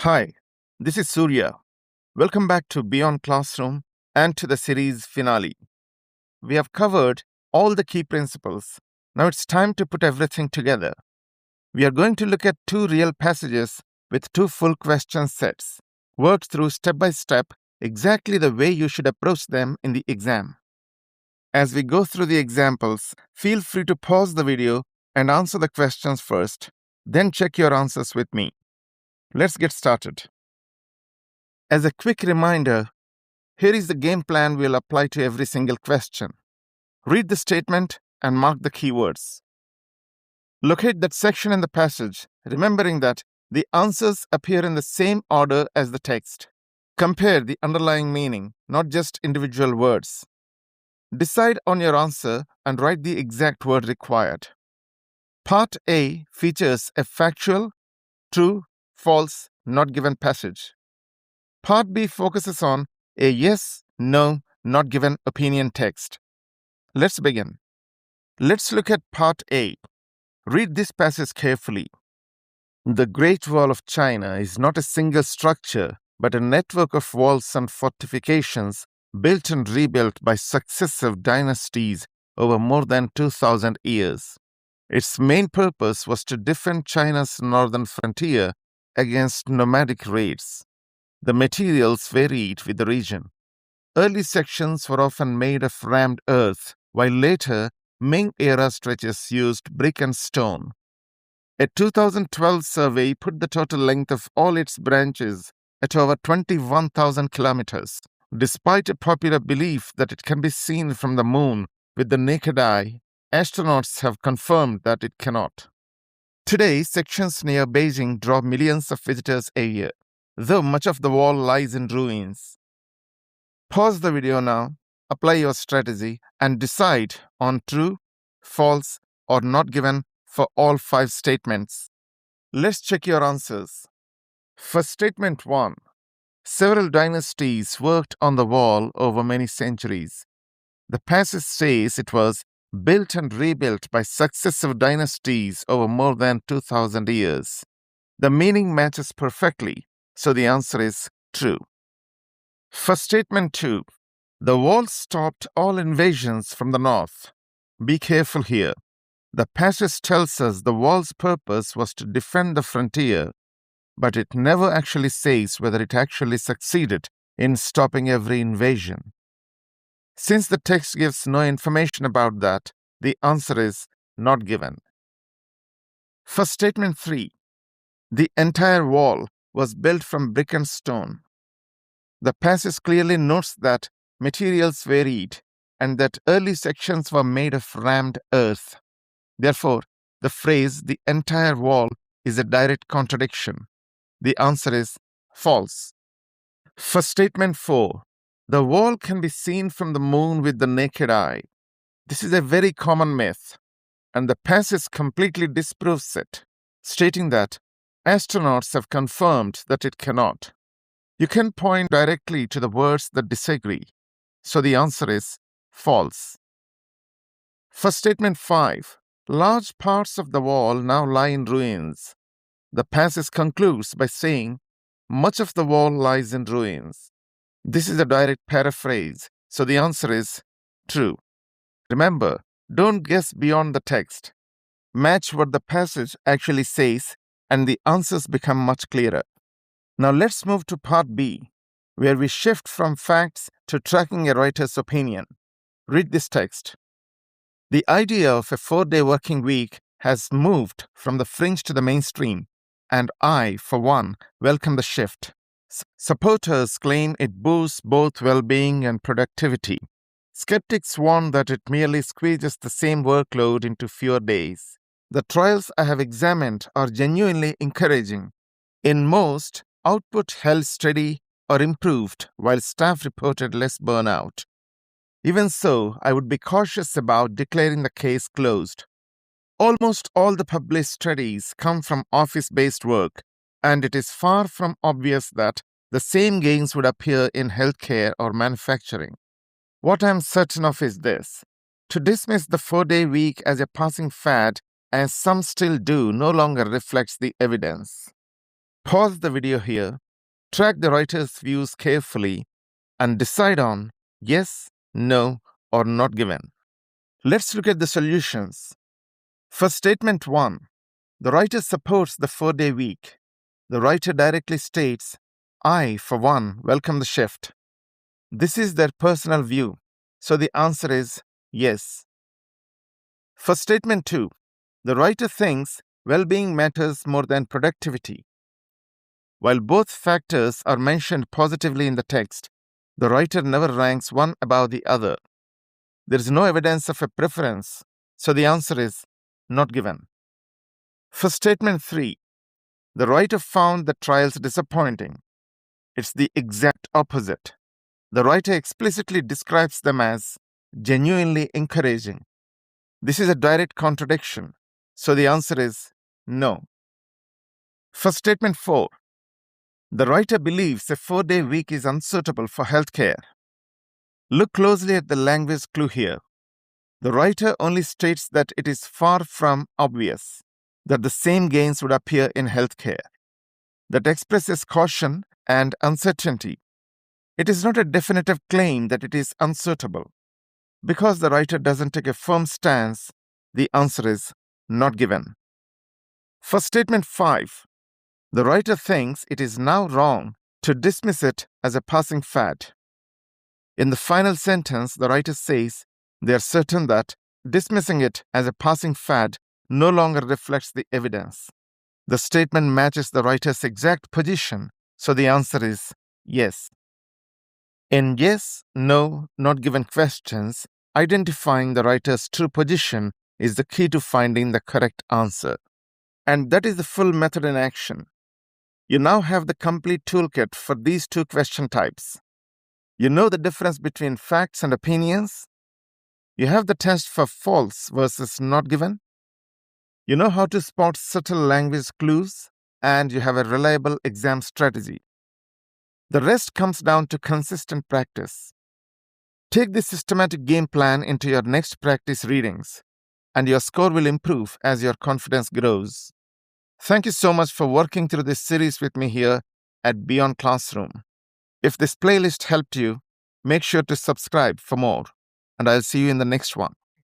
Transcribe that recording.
Hi, this is Surya. Welcome back to Beyond Classroom and to the series finale. We have covered all the key principles. Now it's time to put everything together. We are going to look at two real passages with two full question sets, worked through step by step exactly the way you should approach them in the exam. As we go through the examples, feel free to pause the video and answer the questions first, then check your answers with me. Let's get started. As a quick reminder, here is the game plan we'll apply to every single question. Read the statement and mark the keywords. Locate that section in the passage, remembering that the answers appear in the same order as the text. Compare the underlying meaning, not just individual words. Decide on your answer and write the exact word required. Part A features a factual, true, false, not given passage. Part B focuses on a yes, no, not given opinion text. Let's begin. Let's look at Part A. Read this passage carefully. The Great Wall of China is not a single structure, but a network of walls and fortifications built and rebuilt by successive dynasties over more than 2,000 years. Its main purpose was to defend China's northern frontier against nomadic raids. The materials varied with the region. Early sections were often made of rammed earth, while later Ming-era stretches used brick and stone. A 2012 survey put the total length of all its branches at over 21,000 kilometers. Despite a popular belief that it can be seen from the moon with the naked eye, astronauts have confirmed that it cannot. Today, sections near Beijing draw millions of visitors a year, though much of the wall lies in ruins. Pause the video now, apply your strategy, and decide on true, false, or not given for all 5 statements. Let's check your answers. For statement 1, several dynasties worked on the wall over many centuries. The passage says it was built and rebuilt by successive dynasties over more than 2,000 years. The meaning matches perfectly, so the answer is true. For statement 2, the wall stopped all invasions from the north. Be careful here. The passage tells us the wall's purpose was to defend the frontier, but it never actually says whether it actually succeeded in stopping every invasion. Since the text gives no information about that, the answer is not given. For statement 3, the entire wall was built from brick and stone. The passage clearly notes that materials varied and that early sections were made of rammed earth. Therefore, the phrase "the entire wall" is a direct contradiction. The answer is false. For statement 4, the wall can be seen from the moon with the naked eye. This is a very common myth, and the passage completely disproves it, stating that astronauts have confirmed that it cannot. You can point directly to the words that disagree, so the answer is false. For statement 5, large parts of the wall now lie in ruins. The passage concludes by saying, much of the wall lies in ruins. This is a direct paraphrase, so the answer is true. Remember, don't guess beyond the text. Match what the passage actually says, and the answers become much clearer. Now let's move to Part B, where we shift from facts to tracking a writer's opinion. Read this text. The idea of a 4-day working week has moved from the fringe to the mainstream, and I, for one, welcome the shift. Supporters claim it boosts both well-being and productivity. Skeptics warn that it merely squeezes the same workload into fewer days. The trials I have examined are genuinely encouraging. In most, output held steady or improved, while staff reported less burnout. Even so, I would be cautious about declaring the case closed. Almost all the published studies come from office-based work, and it is far from obvious that the same gains would appear in healthcare or manufacturing. What I am certain of is this: to dismiss the 4-day week as a passing fad, as some still do, no longer reflects the evidence. Pause the video here, track the writer's views carefully, and decide on yes, no, or not given. Let's look at the solutions. For statement 1, the writer supports the 4-day week. The writer directly states, I, for one, welcome the shift. This is their personal view, so the answer is yes. For statement 2, the writer thinks well-being matters more than productivity. While both factors are mentioned positively in the text, the writer never ranks one above the other. There is no evidence of a preference, so the answer is not given. For statement 3, the writer found the trials disappointing. It's the exact opposite. The writer explicitly describes them as genuinely encouraging. This is a direct contradiction, so the answer is no. For statement 4, the writer believes a 4-day week is unsuitable for healthcare. Look closely at the language clue here. The writer only states that it is far from obvious that the same gains would appear in healthcare. That expresses caution and uncertainty. It is not a definitive claim that it is unsuitable. Because the writer doesn't take a firm stance, the answer is not given. For statement 5, the writer thinks it is now wrong to dismiss it as a passing fad. In the final sentence, the writer says they are certain that dismissing it as a passing fad no longer reflects the evidence. The statement matches the writer's exact position, so the answer is yes. In yes, no, not given questions, identifying the writer's true position is the key to finding the correct answer. And that is the full method in action. You now have the complete toolkit for these two question types. You know the difference between facts and opinions. You have the test for false versus not given. You know how to spot subtle language clues, and you have a reliable exam strategy. The rest comes down to consistent practice. Take this systematic game plan into your next practice readings, and your score will improve as your confidence grows. Thank you so much for working through this series with me here at Beyond Classroom. If this playlist helped you, make sure to subscribe for more, and I'll see you in the next one.